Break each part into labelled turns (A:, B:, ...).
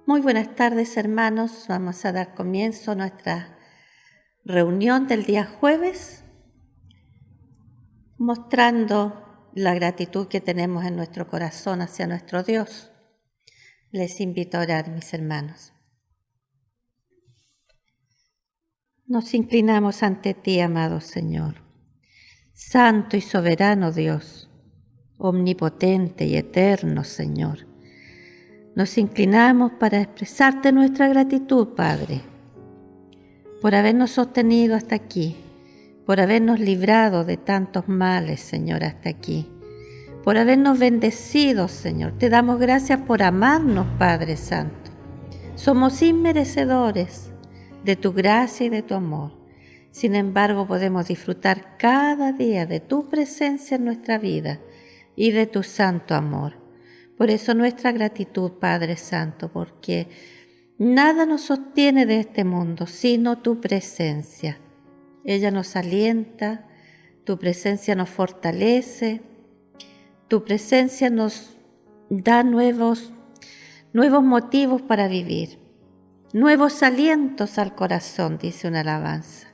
A: Muy buenas tardes, hermanos. Vamos a dar comienzo a nuestra reunión del día jueves, mostrando la gratitud que tenemos en nuestro corazón hacia nuestro Dios. Les invito a orar, mis hermanos. Nos inclinamos ante ti, amado Señor, santo y soberano Dios, omnipotente y eterno Señor. Nos inclinamos para expresarte nuestra gratitud, Padre, por habernos sostenido hasta aquí, por habernos librado de tantos males, Señor, hasta aquí, por habernos bendecido, Señor. Te damos gracias por amarnos, Padre Santo. Somos inmerecedores de tu gracia y de tu amor. Sin embargo, podemos disfrutar cada día de tu presencia en nuestra vida y de tu santo amor. Por eso nuestra gratitud, Padre Santo, porque nada nos sostiene de este mundo sino tu presencia. Ella nos alienta, tu presencia nos fortalece, tu presencia nos da nuevos motivos para vivir, nuevos alientos al corazón, dice una alabanza.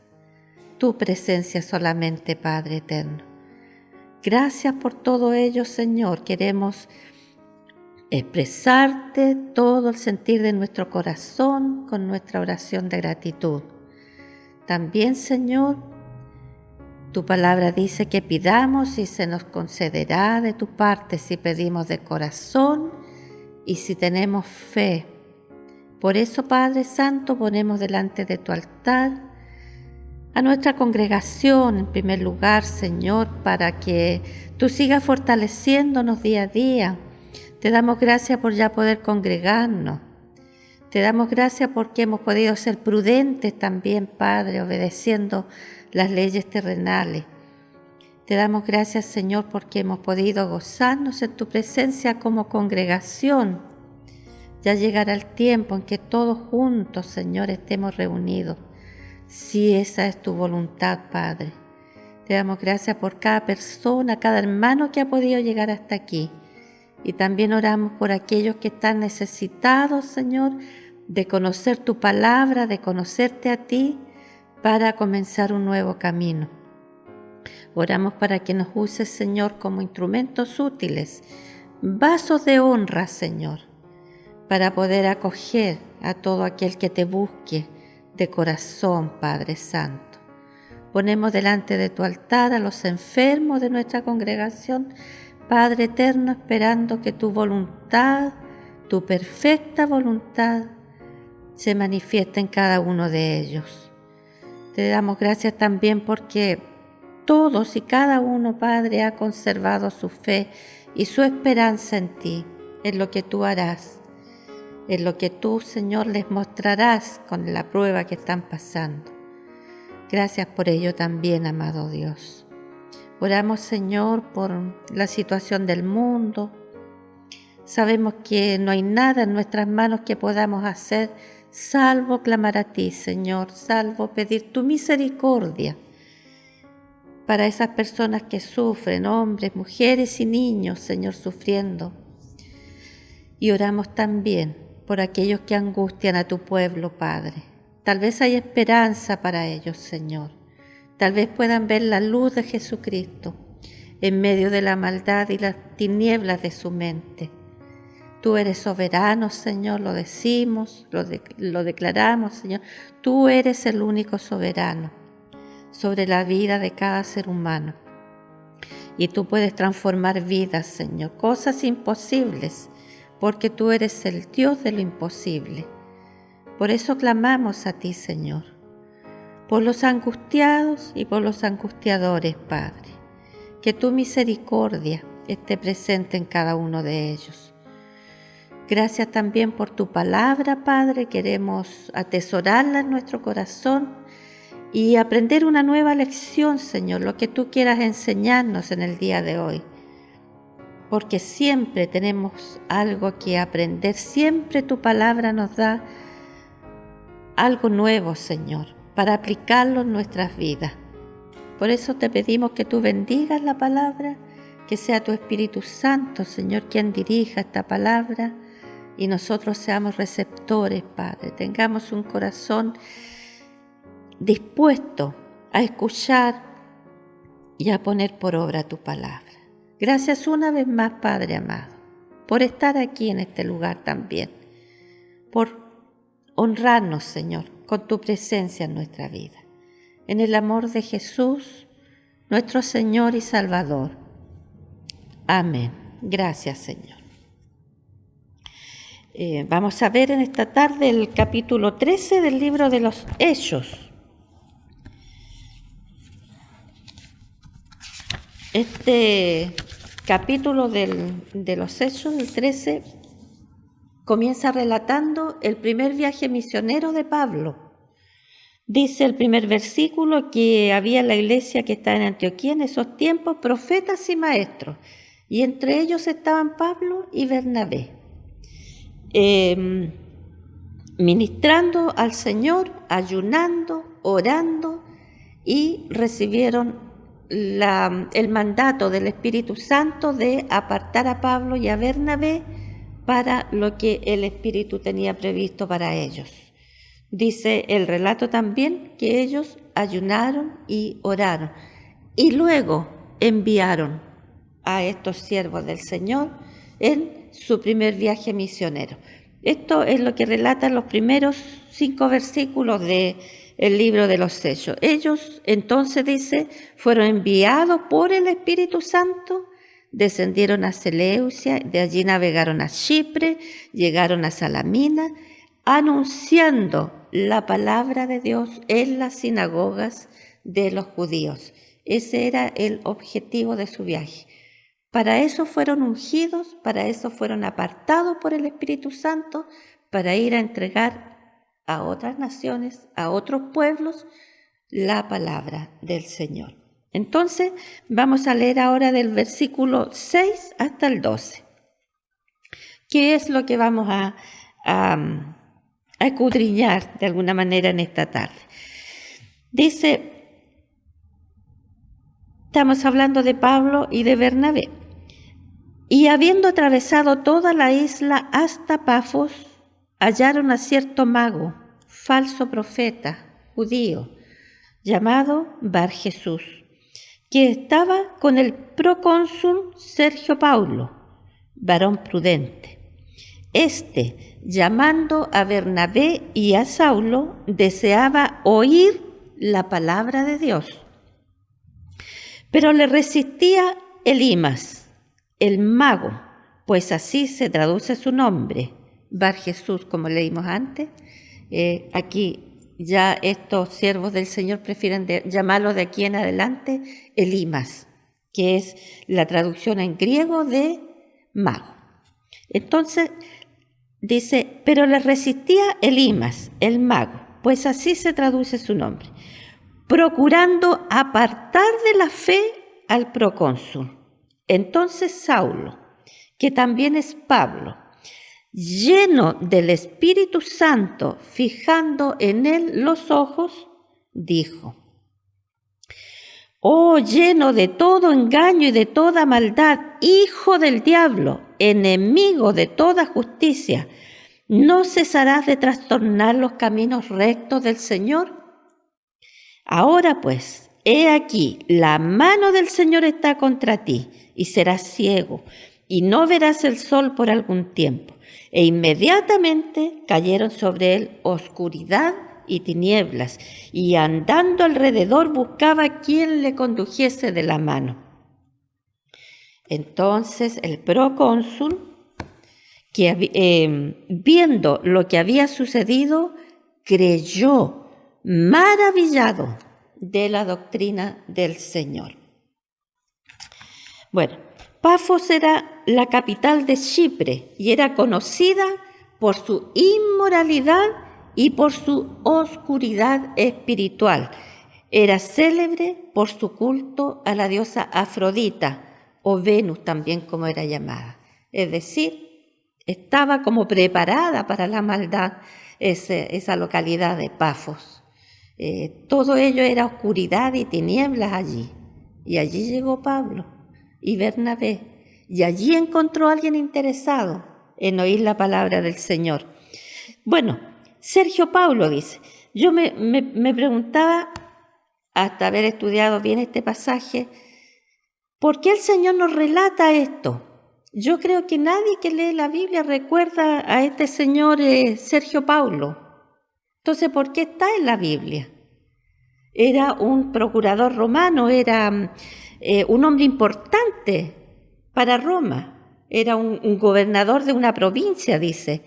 A: Tu presencia solamente, Padre eterno. Gracias por todo ello, Señor. Queremos expresarte todo el sentir de nuestro corazón con nuestra oración de gratitud. También, Señor, tu palabra dice que pidamos y se nos concederá de tu parte si pedimos de corazón y si tenemos fe. Por eso, Padre Santo, ponemos delante de tu altar a nuestra congregación en primer lugar, Señor, para que tú sigas fortaleciéndonos día a día. Te damos gracias por ya poder congregarnos. Te damos gracias porque hemos podido ser prudentes también, Padre, obedeciendo las leyes terrenales. Te damos gracias, Señor, porque hemos podido gozarnos en tu presencia como congregación. Ya llegará el tiempo en que todos juntos, Señor, estemos reunidos. Si esa es tu voluntad, Padre. Te damos gracias por cada persona, cada hermano que ha podido llegar hasta aquí. Y también oramos por aquellos que están necesitados, Señor, de conocer tu palabra, de conocerte a ti, para comenzar un nuevo camino. Oramos para que nos uses, Señor, como instrumentos útiles, vasos de honra, Señor, para poder acoger a todo aquel que te busque de corazón, Padre Santo. Ponemos delante de tu altar a los enfermos de nuestra congregación, Padre eterno, esperando que tu voluntad, tu perfecta voluntad, se manifieste en cada uno de ellos. Te damos gracias también porque todos y cada uno, Padre, ha conservado su fe y su esperanza en ti, en lo que tú harás, en lo que tú, Señor, les mostrarás con la prueba que están pasando. Gracias por ello también, amado Dios. Oramos, Señor, por la situación del mundo. Sabemos que no hay nada en nuestras manos que podamos hacer salvo clamar a ti, Señor, salvo pedir tu misericordia para esas personas que sufren, hombres, mujeres y niños, Señor, sufriendo. Y oramos también por aquellos que angustian a tu pueblo, Padre. Tal vez hay esperanza para ellos, Señor. Tal vez puedan ver la luz de Jesucristo en medio de la maldad y las tinieblas de su mente. Tú eres soberano, Señor, lo decimos, lo declaramos, Señor. Tú eres el único soberano sobre la vida de cada ser humano. Y tú puedes transformar vidas, Señor, cosas imposibles, porque tú eres el Dios de lo imposible. Por eso clamamos a ti, Señor, por los angustiados y por los angustiadores, Padre. Que tu misericordia esté presente en cada uno de ellos. Gracias también por tu palabra, Padre. Queremos atesorarla en nuestro corazón y aprender una nueva lección, Señor, lo que tú quieras enseñarnos en el día de hoy. Porque siempre tenemos algo que aprender, siempre tu palabra nos da algo nuevo, Señor, para aplicarlo en nuestras vidas. Por eso te pedimos que tú bendigas la palabra, que sea tu Espíritu Santo, Señor, quien dirija esta palabra, y nosotros seamos receptores, Padre. Tengamos un corazón dispuesto a escuchar y a poner por obra tu palabra. Gracias una vez más, Padre amado, por estar aquí en este lugar también, por honrarnos, Señor, con tu presencia en nuestra vida. En el amor de Jesús, nuestro Señor y Salvador. Amén. Gracias, Señor. Vamos a ver en esta tarde el capítulo 13 del libro de los Hechos. Este capítulo de los Hechos, el 13, comienza relatando el primer viaje misionero de Pablo. Dice el primer versículo que había en la iglesia que está en Antioquía en esos tiempos profetas y maestros, y entre ellos estaban Pablo y Bernabé, ministrando al Señor, ayunando, orando, y recibieron el mandato del Espíritu Santo de apartar a Pablo y a Bernabé para lo que el Espíritu tenía previsto para ellos. Dice el relato también que ellos ayunaron y oraron y luego enviaron a estos siervos del Señor en su primer viaje misionero. Esto es lo que relatan los primeros 5 versículos del libro de los Hechos. Ellos, entonces dice, fueron enviados por el Espíritu Santo, descendieron a Seleucia, de allí navegaron a Chipre, llegaron a Salamina, anunciando la palabra de Dios en las sinagogas de los judíos. Ese era el objetivo de su viaje. Para eso fueron ungidos, para eso fueron apartados por el Espíritu Santo, para ir a entregar a otras naciones, a otros pueblos, la palabra del Señor. Entonces, vamos a leer ahora del versículo 6 hasta el 12. ¿Qué es lo que vamos a escudriñar de alguna manera en esta tarde? Dice, estamos hablando de Pablo y de Bernabé. Y habiendo atravesado toda la isla hasta Pafos, hallaron a cierto mago, falso profeta, judío, llamado Bar Jesús, que estaba con el procónsul Sergio Paulo, varón prudente. Este, llamando a Bernabé y a Saulo, deseaba oír la palabra de Dios. Pero le resistía Elimas, el mago, pues así se traduce su nombre, Bar Jesús, como leímos antes. Aquí ya estos siervos del Señor prefieren llamarlo de aquí en adelante Elimas, que es la traducción en griego de mago. Entonces dice, pero le resistía Elimas, el mago, pues así se traduce su nombre, procurando apartar de la fe al procónsul. Entonces Saulo, que también es Pablo, lleno del Espíritu Santo, fijando en él los ojos, dijo: «Oh, lleno de todo engaño y de toda maldad, hijo del diablo, enemigo de toda justicia, ¿no cesarás de trastornar los caminos rectos del Señor? Ahora pues, he aquí, la mano del Señor está contra ti, y serás ciego, y no verás el sol por algún tiempo». E inmediatamente cayeron sobre él oscuridad y tinieblas, y andando alrededor buscaba quien le condujese de la mano. Entonces el procónsul, viendo lo que había sucedido, creyó, maravillado de la doctrina del Señor. Bueno, Pafos era la capital de Chipre y era conocida por su inmoralidad y por su oscuridad espiritual. Era célebre por su culto a la diosa Afrodita, o Venus también como era llamada. Es decir, estaba como preparada para la maldad esa localidad de Pafos. Todo ello era oscuridad y tinieblas allí. Y allí llegó Pablo y Bernabé, y allí encontró a alguien interesado en oír la palabra del Señor. Bueno, Sergio Paulo dice, yo me preguntaba, hasta haber estudiado bien este pasaje, ¿por qué el Señor nos relata esto? Yo creo que nadie que lee la Biblia recuerda a este señor Sergio Paulo. Entonces, ¿por qué está en la Biblia? Era un procurador romano, era un hombre importante para Roma, era un gobernador de una provincia, dice.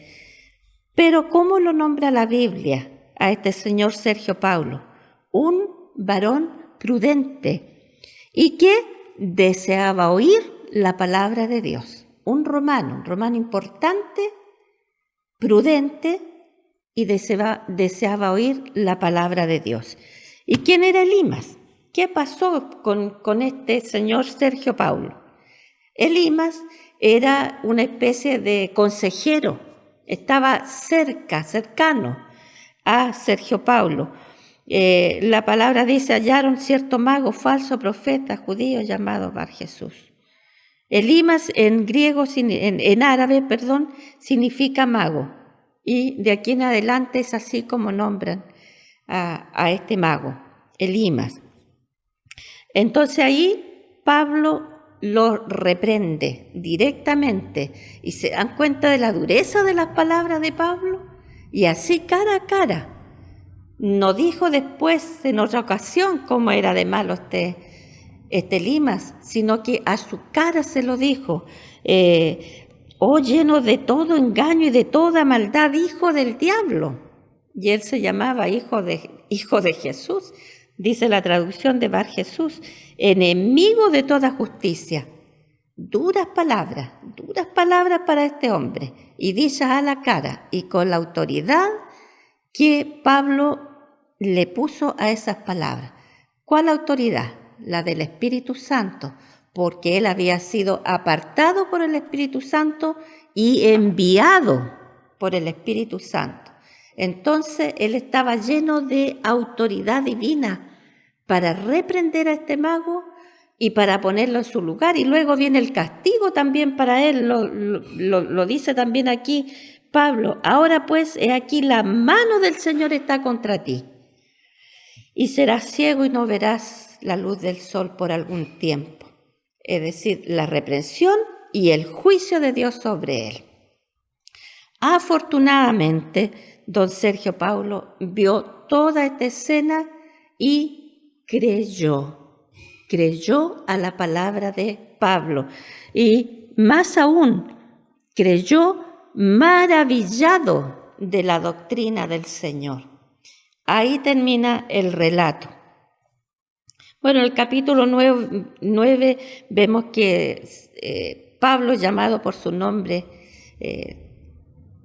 A: Pero ¿cómo lo nombra la Biblia a este señor Sergio Paulo? Un varón prudente y que deseaba oír la palabra de Dios. Un romano importante, prudente y deseaba oír la palabra de Dios. ¿Y quién era Elimas? ¿Qué pasó con este señor Sergio Paulo? Elimas era una especie de consejero, estaba cercano a Sergio Paulo. La palabra dice, hallaron cierto mago, falso profeta judío llamado Bar Jesús. Elimas en griego, en árabe, significa mago. Y de aquí en adelante es así como nombran a este mago, Elimas. Entonces ahí Pablo lo reprende directamente y se dan cuenta de la dureza de las palabras de Pablo y así cara a cara. No dijo después en otra ocasión cómo era de malo este Elimas, sino que a su cara se lo dijo. Oh, lleno de todo engaño y de toda maldad, hijo del diablo. Y él se llamaba hijo de Jesús, dice la traducción de Bar Jesús, enemigo de toda justicia. Duras palabras para este hombre, y dichas a la cara y con la autoridad que Pablo le puso a esas palabras. ¿Cuál autoridad? La del Espíritu Santo, porque él había sido apartado por el Espíritu Santo y enviado por el Espíritu Santo. Entonces él estaba lleno de autoridad divina para reprender a este mago y para ponerlo en su lugar. Y luego viene el castigo también para él, lo dice también aquí Pablo. Ahora pues, he aquí la mano del Señor está contra ti. Y serás ciego y no verás la luz del sol por algún tiempo. Es decir, la reprensión y el juicio de Dios sobre él. Afortunadamente, don Sergio Paulo vio toda esta escena y creyó a la palabra de Pablo. Y más aún, creyó maravillado de la doctrina del Señor. Ahí termina el relato. Bueno, en el capítulo 9 vemos que Pablo, llamado por su nombre,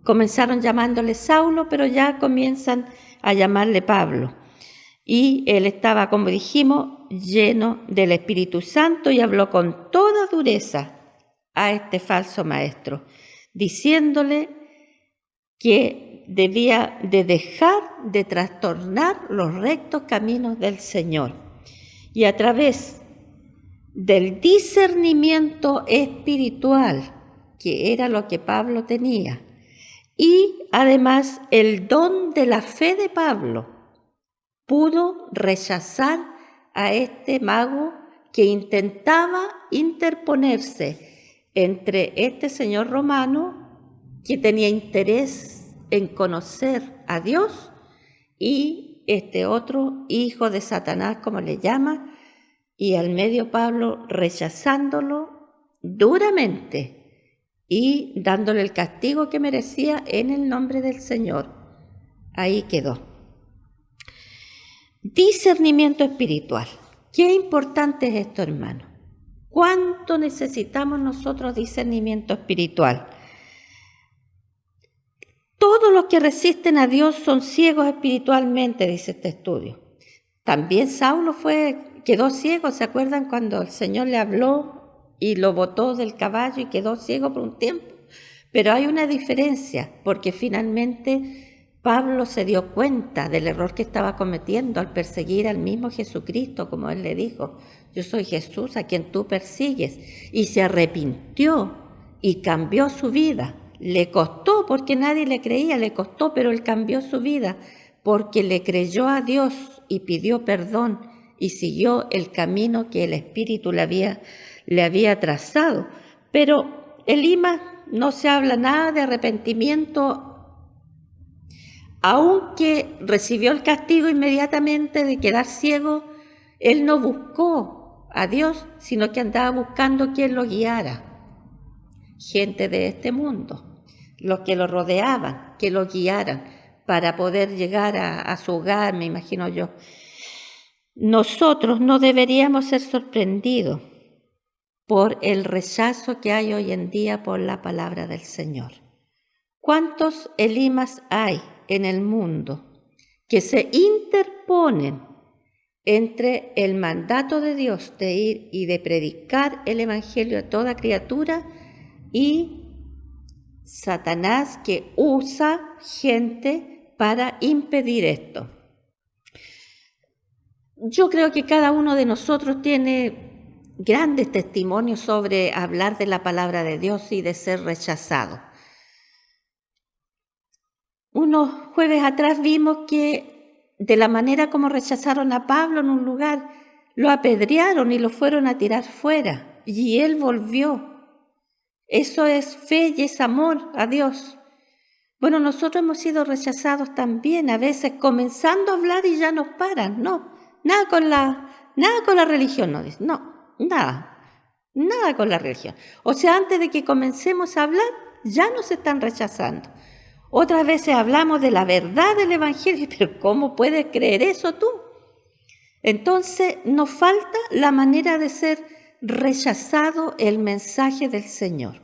A: comenzaron llamándole Saulo, pero ya comienzan a llamarle Pablo. Y él estaba, como dijimos, lleno del Espíritu Santo y habló con toda dureza a este falso maestro, diciéndole que debía de dejar de trastornar los rectos caminos del Señor. Y a través del discernimiento espiritual, que era lo que Pablo tenía, y además el don de la fe de Pablo, pudo rechazar a este mago que intentaba interponerse entre este señor romano que tenía interés en conocer a Dios y este otro hijo de Satanás, como le llama, y al medio Pablo rechazándolo duramente y dándole el castigo que merecía en el nombre del Señor. Ahí quedó. Discernimiento espiritual. Qué importante es esto, hermano. ¿Cuánto necesitamos nosotros discernimiento espiritual? Todos los que resisten a Dios son ciegos espiritualmente, dice este estudio. También Saulo quedó ciego, ¿se acuerdan cuando el Señor le habló y lo botó del caballo y quedó ciego por un tiempo? Pero hay una diferencia, porque finalmente Pablo se dio cuenta del error que estaba cometiendo al perseguir al mismo Jesucristo, como él le dijo, yo soy Jesús a quien tú persigues, y se arrepintió y cambió su vida. Le costó porque nadie le creía, le costó, pero él cambió su vida porque le creyó a Dios y pidió perdón y siguió el camino que el Espíritu le había trazado. Pero Elimas no se habla nada de arrepentimiento, aunque recibió el castigo inmediatamente de quedar ciego. Él no buscó a Dios, sino que andaba buscando quien lo guiara. Gente de este mundo, los que lo rodeaban, que lo guiaran para poder llegar a su hogar, me imagino yo. Nosotros no deberíamos ser sorprendidos por el rechazo que hay hoy en día por la palabra del Señor. ¿Cuántos Elimas hay en el mundo que se interponen entre el mandato de Dios de ir y de predicar el Evangelio a toda criatura y Satanás, que usa gente para impedir esto? Yo creo que cada uno de nosotros tiene grandes testimonios sobre hablar de la palabra de Dios y de ser rechazado. Unos jueves atrás vimos que de la manera como rechazaron a Pablo en un lugar, lo apedrearon y lo fueron a tirar fuera, y él volvió. Eso es fe y es amor a Dios. Bueno, nosotros hemos sido rechazados también, a veces comenzando a hablar y ya nos paran. No, nada con la religión, no dice, no, nada con la religión. O sea, antes de que comencemos a hablar, ya nos están rechazando. Otras veces hablamos de la verdad del Evangelio, pero ¿cómo puedes creer eso tú? Entonces nos falta la manera de ser rechazado el mensaje del Señor.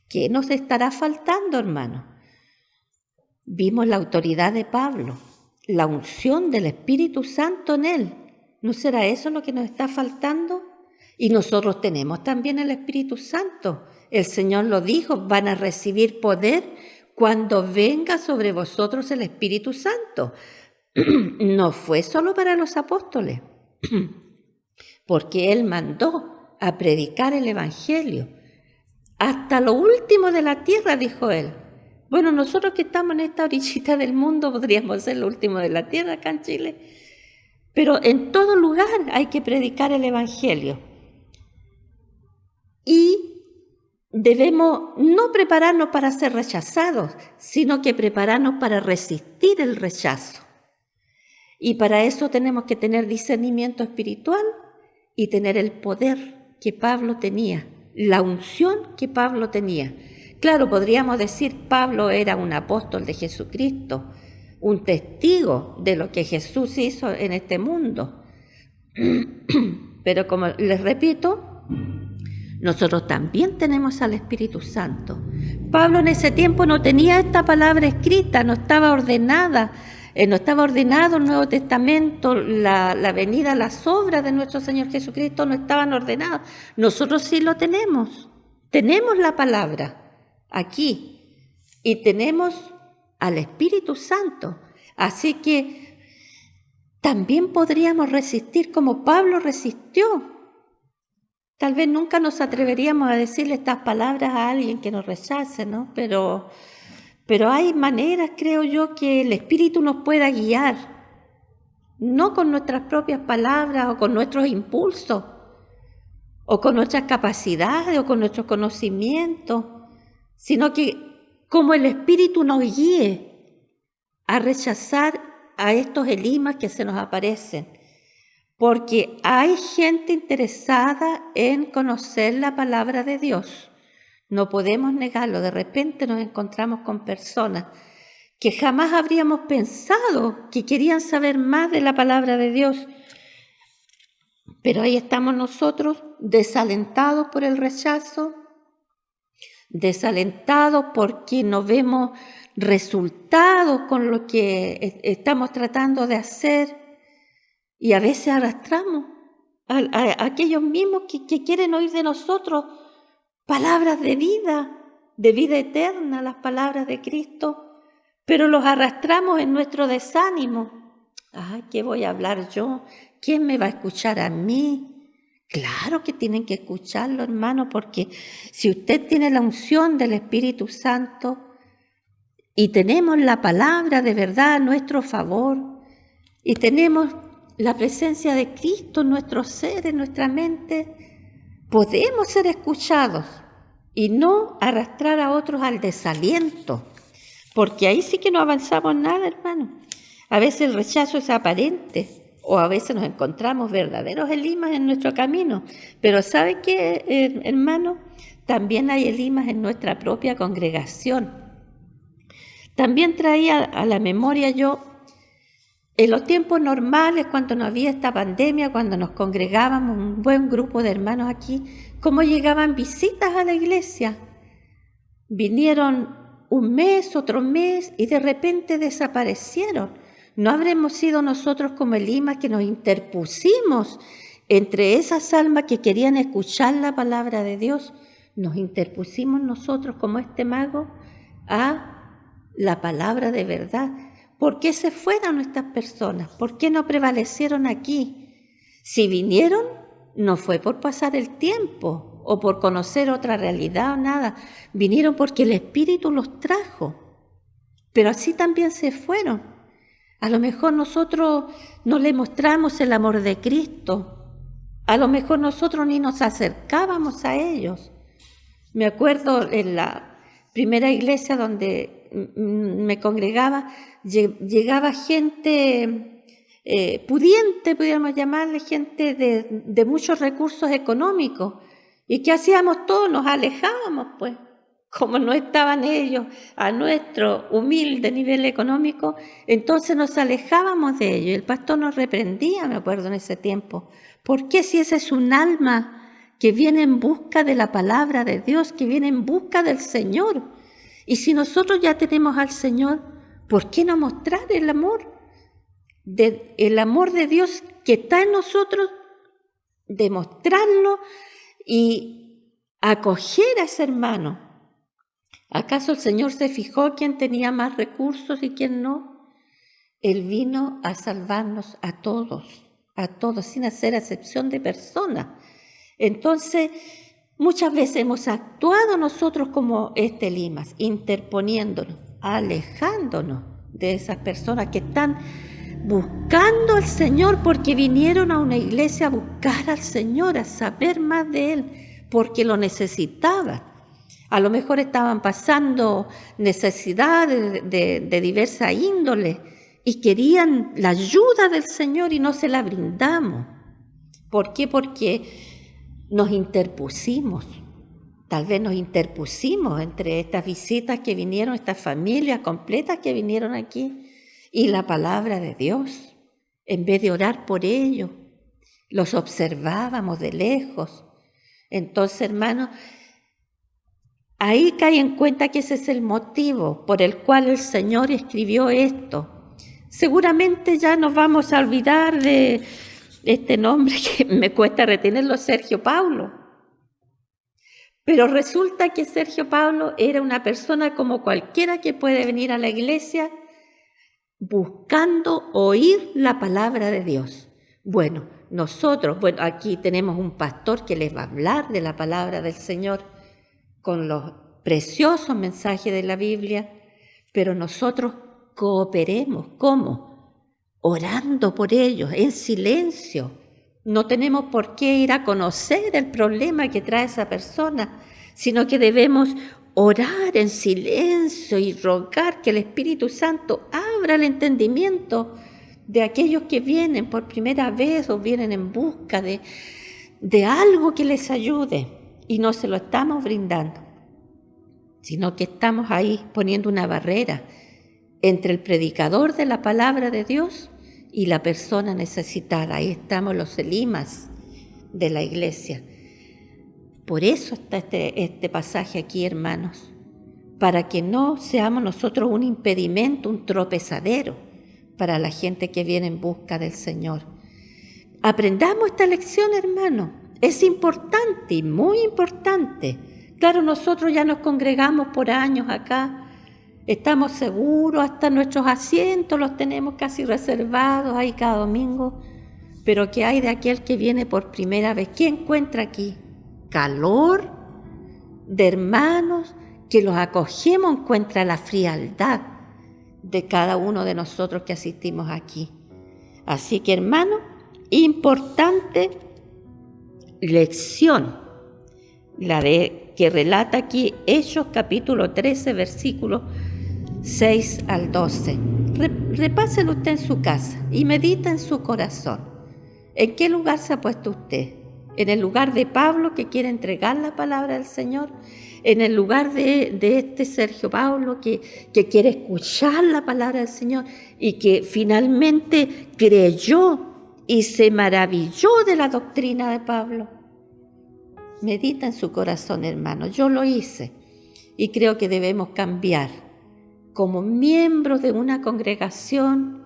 A: ¿Qué nos estará faltando, hermano? Vimos la autoridad de Pablo, la unción del Espíritu Santo en él. ¿No será eso lo que nos está faltando? Y nosotros tenemos también el Espíritu Santo. El Señor lo dijo, van a recibir poder cuando venga sobre vosotros el Espíritu Santo. No fue solo para los apóstoles, porque Él mandó a predicar el Evangelio. Hasta lo último de la tierra, dijo Él. Bueno, nosotros que estamos en esta orillita del mundo podríamos ser lo último de la tierra acá en Chile, pero en todo lugar hay que predicar el Evangelio. Y debemos no prepararnos para ser rechazados, sino que prepararnos para resistir el rechazo. Y para eso tenemos que tener discernimiento espiritual y tener el poder que Pablo tenía, la unción que Pablo tenía. Claro, podríamos decir Pablo era un apóstol de Jesucristo, un testigo de lo que Jesús hizo en este mundo. Pero como les repito, nosotros también tenemos al Espíritu Santo. Pablo en ese tiempo no tenía esta palabra escrita, no estaba ordenada, no estaba ordenado el Nuevo Testamento, la venida, las obras de nuestro Señor Jesucristo no estaban ordenadas. Nosotros sí lo tenemos la palabra aquí y tenemos al Espíritu Santo. Así que también podríamos resistir como Pablo resistió. Tal vez nunca nos atreveríamos a decirle estas palabras a alguien que nos rechace, ¿no? Pero hay maneras, creo yo, que el Espíritu nos pueda guiar, no con nuestras propias palabras o con nuestros impulsos, o con nuestras capacidades o con nuestros conocimientos, sino que como el Espíritu nos guíe a rechazar a estos Elimas que se nos aparecen. Porque hay gente interesada en conocer la palabra de Dios. No podemos negarlo. De repente nos encontramos con personas que jamás habríamos pensado que querían saber más de la palabra de Dios. Pero ahí estamos nosotros, desalentados por el rechazo, desalentados porque no vemos resultados con lo que estamos tratando de hacer. Y a veces arrastramos a aquellos mismos que quieren oír de nosotros palabras de vida eterna, las palabras de Cristo, pero los arrastramos en nuestro desánimo. Ay, ¿qué voy a hablar yo? ¿Quién me va a escuchar a mí? Claro que tienen que escucharlo, hermano, porque si usted tiene la unción del Espíritu Santo y tenemos la palabra de verdad a nuestro favor y tenemos la presencia de Cristo en nuestro ser, en nuestra mente, podemos ser escuchados y no arrastrar a otros al desaliento, porque ahí sí que no avanzamos nada, hermano. A veces el rechazo es aparente, o a veces nos encontramos verdaderos elimas en nuestro camino. Pero ¿sabe qué, hermano? También hay elimas en nuestra propia congregación. También traía a la memoria yo, en los tiempos normales, cuando no había esta pandemia, cuando nos congregábamos un buen grupo de hermanos aquí, cómo llegaban visitas a la iglesia. Vinieron un mes, otro mes, y de repente desaparecieron. ¿No habremos sido nosotros como Elimas que nos interpusimos entre esas almas que querían escuchar la palabra de Dios? Nos interpusimos nosotros como este mago a la palabra de verdad. ¿Por qué se fueron estas personas? ¿Por qué no prevalecieron aquí? Si vinieron, no fue por pasar el tiempo o por conocer otra realidad o nada. Vinieron porque el Espíritu los trajo. Pero así también se fueron. A lo mejor nosotros no le mostramos el amor de Cristo. A lo mejor nosotros ni nos acercábamos a ellos. Me acuerdo en la primera iglesia donde me congregaba, llegaba gente pudiente, podríamos llamarle, gente de muchos recursos económicos. ¿Y qué hacíamos todos? Nos alejábamos, pues. Como no estaban ellos a nuestro humilde nivel económico, entonces nos alejábamos de ellos. El pastor nos reprendía, me acuerdo en ese tiempo. ¿Por qué si ese es un alma que viene en busca de la palabra de Dios, que viene en busca del Señor? Y si nosotros ya tenemos al Señor, ¿por qué no mostrar el amor? El amor de Dios que está en nosotros, demostrarlo y acoger a ese hermano. ¿Acaso el Señor se fijó quién tenía más recursos y quién no? Él vino a salvarnos a todos, sin hacer excepción de personas. Entonces, muchas veces hemos actuado nosotros como Elimas, interponiéndonos, alejándonos de esas personas que están buscando al Señor porque vinieron a una iglesia a buscar al Señor, a saber más de Él, porque lo necesitaban. A lo mejor estaban pasando necesidades de diversa índole y querían la ayuda del Señor y no se la brindamos. ¿Por qué? Porque nos interpusimos. Tal vez nos interpusimos entre estas visitas que vinieron, estas familias completas que vinieron aquí y la palabra de Dios. En vez de orar por ellos, los observábamos de lejos. Entonces, hermanos, ahí cae en cuenta que ese es el motivo por el cual el Señor escribió esto. Seguramente ya nos vamos a olvidar de este nombre que me cuesta retenerlo, Sergio Paulo. Pero resulta que Sergio Paulo era una persona como cualquiera que puede venir a la iglesia buscando oír la palabra de Dios. Bueno, nosotros, aquí tenemos un pastor que les va a hablar de la palabra del Señor con los preciosos mensajes de la Biblia, pero nosotros cooperemos. ¿Cómo? Orando por ellos, en silencio. No tenemos por qué ir a conocer el problema que trae esa persona, sino que debemos orar en silencio y rogar que el Espíritu Santo abra el entendimiento de aquellos que vienen por primera vez o vienen en busca de algo que les ayude. Y no se lo estamos brindando, sino que estamos ahí poniendo una barrera entre el predicador de la palabra de Dios y la persona necesitada. Ahí estamos los elimas de la iglesia. Por eso está este pasaje aquí, hermanos, para que no seamos nosotros un impedimento, un tropezadero para la gente que viene en busca del Señor. Aprendamos esta lección, hermano. Es importante y muy importante. Claro, nosotros ya nos congregamos por años acá, estamos seguros, hasta nuestros asientos los tenemos casi reservados ahí cada domingo, Pero ¿qué hay de aquel que viene por primera vez? ¿Qué encuentra aquí? Calor de hermanos que los acogemos, encuentra la frialdad de cada uno de nosotros que asistimos aquí. Así que, hermano, importante lección, la de que relata aquí Hechos capítulo 13, versículos 6 al 12. Repásenlo usted en su casa y medita en su corazón. ¿En qué lugar se ha puesto usted? ¿En el lugar de Pablo, que quiere entregar la palabra del Señor? ¿En el lugar de este Sergio Paulo, que quiere escuchar la palabra del Señor y que finalmente creyó y se maravilló de la doctrina de Pablo? Medita en su corazón, hermano. Yo lo hice y creo que debemos cambiar. Como miembros de una congregación,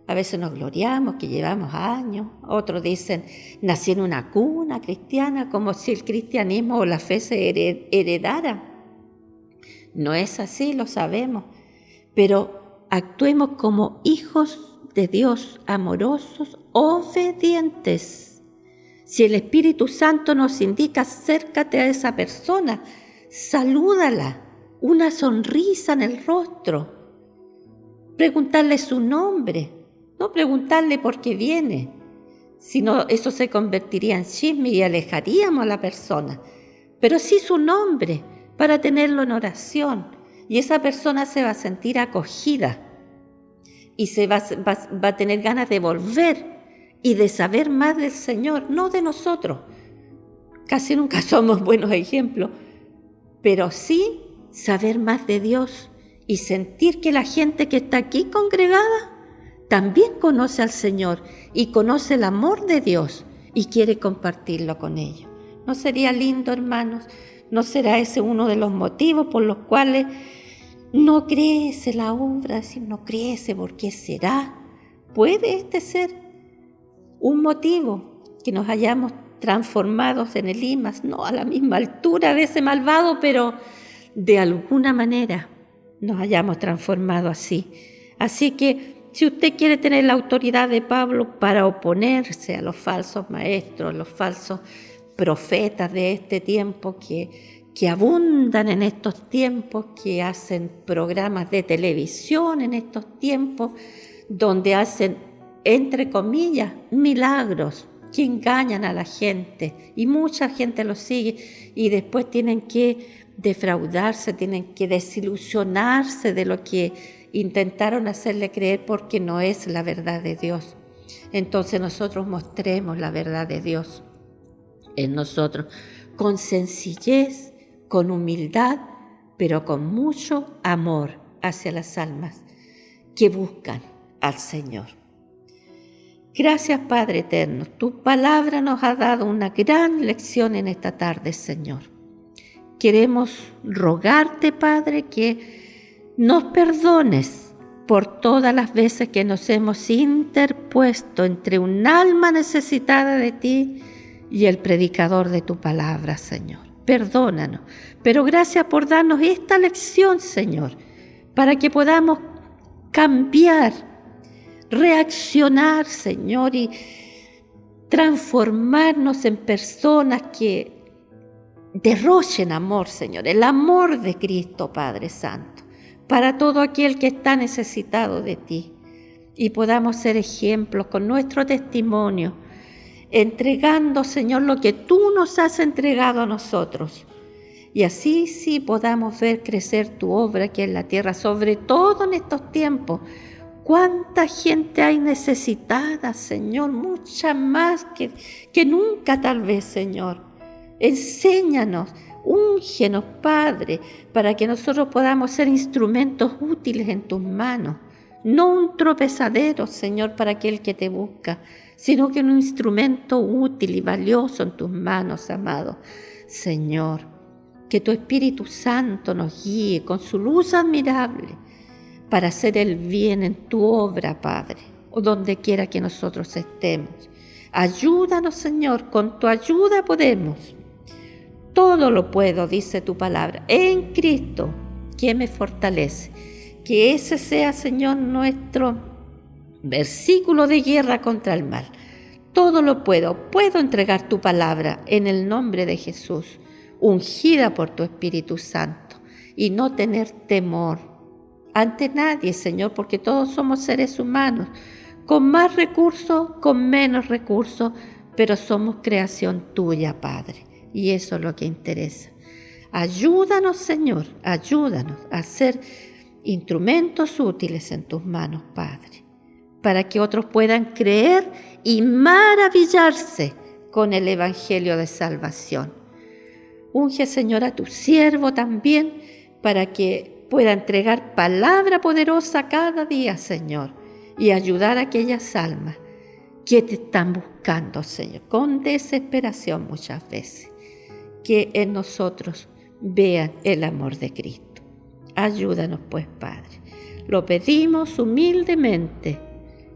A: a veces nos gloriamos que llevamos años, otros dicen, nací en una cuna cristiana, como si el cristianismo o la fe se heredara. No es así, lo sabemos, pero actuemos como hijos de Dios, amorosos, obedientes. Si el Espíritu Santo nos indica, acércate a esa persona, salúdala, una sonrisa en el rostro, preguntarle su nombre, no preguntarle por qué viene, sino eso se convertiría en chisme y alejaríamos a la persona, pero sí su nombre para tenerlo en oración, y esa persona se va a sentir acogida y se va a tener ganas de volver y de saber más del Señor, no de nosotros. Casi nunca somos buenos ejemplos, pero sí saber más de Dios y sentir que la gente que está aquí congregada también conoce al Señor y conoce el amor de Dios y quiere compartirlo con ellos. ¿No sería lindo, hermanos? ¿No será ese uno de los motivos por los cuales no crece la obra? Si no crece, ¿por qué será? ¿Puede este ser un motivo que nos hayamos transformados en Elimas? No a la misma altura de ese malvado, pero de alguna manera nos hayamos transformado así. Así que si usted quiere tener la autoridad de Pablo para oponerse a los falsos maestros, los falsos profetas de este tiempo que abundan en estos tiempos, que hacen programas de televisión en estos tiempos, donde hacen, entre comillas, milagros, que engañan a la gente y mucha gente los sigue y después tienen que defraudarse, tienen que desilusionarse de lo que intentaron hacerle creer porque no es la verdad de Dios. Entonces nosotros mostremos la verdad de Dios en nosotros, con sencillez, con humildad, pero con mucho amor hacia las almas que buscan al Señor. Gracias, Padre eterno. Tu palabra nos ha dado una gran lección en esta tarde, Señor. Queremos rogarte, Padre, que nos perdones por todas las veces que nos hemos interpuesto entre un alma necesitada de ti y el predicador de tu palabra, Señor. Perdónanos, pero gracias por darnos esta lección, Señor, para que podamos cambiar, reaccionar, Señor, y transformarnos en personas que derrochen amor, Señor, el amor de Cristo, Padre Santo, para todo aquel que está necesitado de ti, y podamos ser ejemplos con nuestro testimonio, entregando, Señor, lo que tú nos has entregado a nosotros, y así sí podamos ver crecer tu obra aquí en la tierra, sobre todo en estos tiempos. ¿Cuánta gente hay necesitada, Señor? Mucha más que nunca tal vez, Señor. Enséñanos, úngenos, Padre, para que nosotros podamos ser instrumentos útiles en tus manos. No un tropezadero, Señor, para aquel que te busca, sino que un instrumento útil y valioso en tus manos, amado Señor. Que tu Espíritu Santo nos guíe con su luz admirable para hacer el bien en tu obra, Padre, o donde quiera que nosotros estemos. Ayúdanos, Señor, con tu ayuda podemos. Todo lo puedo, dice tu palabra, en Cristo, que me fortalece. Que ese sea, Señor, nuestro versículo de guerra contra el mal. todo lo puedo. Puedo entregar tu palabra en el nombre de Jesús, ungida por tu Espíritu Santo, y no tener temor ante nadie, Señor, porque todos somos seres humanos, con más recursos, con menos recursos, pero somos creación tuya, Padre, y eso es lo que interesa. Ayúdanos, Señor, ayúdanos a ser instrumentos útiles en tus manos, Padre, para que otros puedan creer y maravillarse con el Evangelio de salvación. Unge, Señor, a tu siervo también, para que pueda entregar palabra poderosa cada día, Señor, y ayudar a aquellas almas que te están buscando, Señor, con desesperación muchas veces, que en nosotros vean el amor de Cristo. Ayúdanos, pues, Padre. Lo pedimos humildemente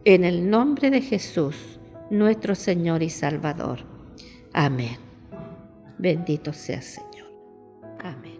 A: en el nombre de Jesús, nuestro Señor y Salvador. Amén. Bendito sea, Señor. Amén.